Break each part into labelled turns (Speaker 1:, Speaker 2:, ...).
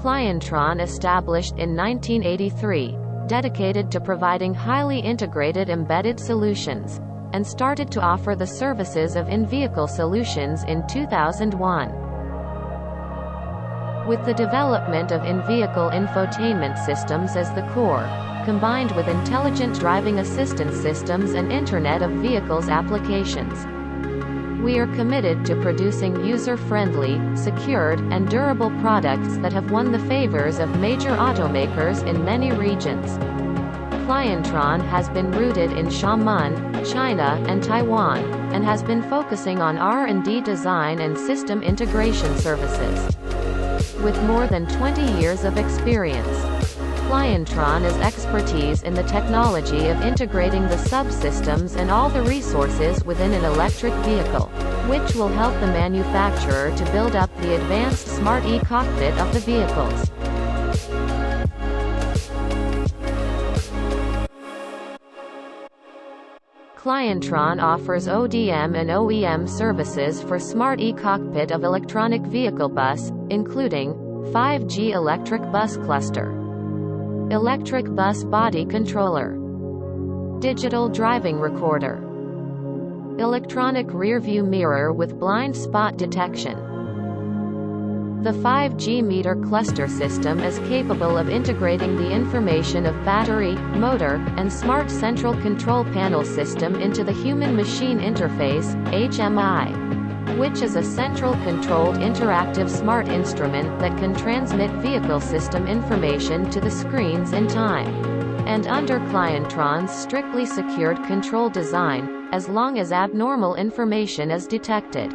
Speaker 1: Clientron, established in 1983, dedicated to providing highly integrated embedded solutions, and started to offer the services of in-vehicle solutions in 2001. With the development of in-vehicle infotainment systems as the core, combined with intelligent driving assistance systems and Internet of Vehicles applications, we are committed to producing user-friendly, secured, and durable products that have won the favors of major automakers in many regions. Clientron has been rooted in Xiamen, China, and Taiwan, and has been focusing on R&D design and system integration services. With more than 20 years of experience, Clientron is expertise in the technology of integrating the subsystems and all the resources within an electric vehicle, which will help the manufacturer to build up the advanced smart e-Cockpit of the vehicles. Clientron offers ODM and OEM services for smart e-Cockpit of electronic vehicle bus, including 5G electric bus cluster, electric bus body controller, digital driving recorder, electronic rearview mirror with blind spot detection. The 5G meter cluster system is capable of integrating the information of battery, motor, and smart central control panel system into the human-machine interface, HMI, which is a central controlled interactive smart instrument that can transmit vehicle system information to the screens in time and under Clientron's strictly secured control design, as long as abnormal information is detected.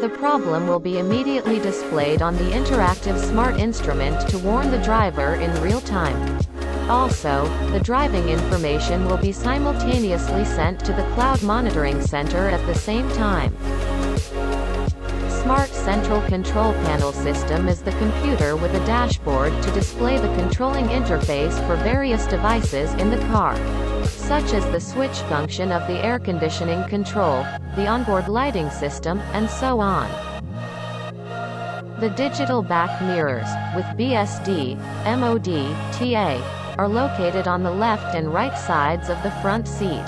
Speaker 1: The problem will be immediately displayed on the interactive smart instrument to warn the driver in real time. Also, the driving information will be simultaneously sent to the cloud monitoring center at the same time. Smart Central Control Panel System is the computer with a dashboard to display the controlling interface for various devices in the car, such as the switch function of the air conditioning control, the onboard lighting system, and so on. The digital back mirrors, with BSD, MOD, TA, are located on the left and right sides of the front seat.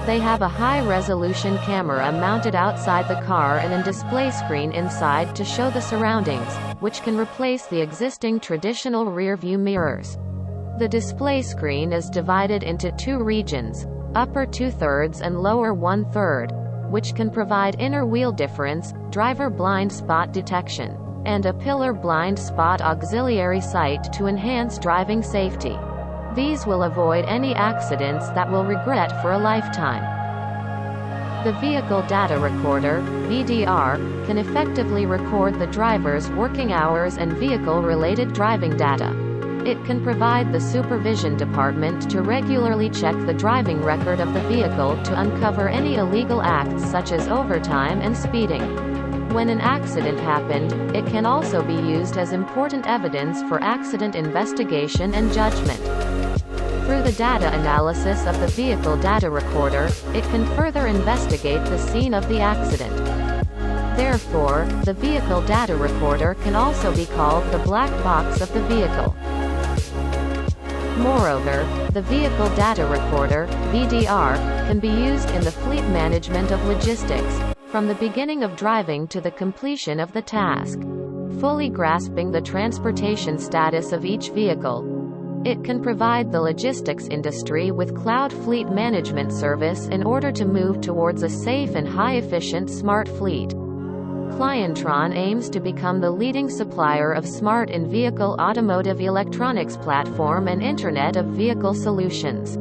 Speaker 1: They have a high-resolution camera mounted outside the car and a display screen inside to show the surroundings, which can replace the existing traditional rear-view mirrors. The display screen is divided into two regions, upper 2/3 and lower 1/3, which can provide inner wheel difference, driver blind spot detection, and a pillar blind spot auxiliary sight to enhance driving safety. These will avoid any accidents that will regret for a lifetime. The Vehicle Data Recorder, VDR, can effectively record the driver's working hours and vehicle-related driving data. It can provide the supervision department to regularly check the driving record of the vehicle to uncover any illegal acts such as overtime and speeding. When an accident happened, it can also be used as important evidence for accident investigation and judgment. Through the data analysis of the Vehicle Data Recorder, it can further investigate the scene of the accident. Therefore, the Vehicle Data Recorder can also be called the black box of the vehicle. Moreover, the Vehicle Data Recorder, VDR, can be used in the fleet management of logistics, from the beginning of driving to the completion of the task. Fully grasping the transportation status of each vehicle, it can provide the logistics industry with cloud fleet management service in order to move towards a safe and high-efficient smart fleet. Clientron aims to become the leading supplier of smart in-vehicle automotive electronics platform and Internet of Vehicle solutions.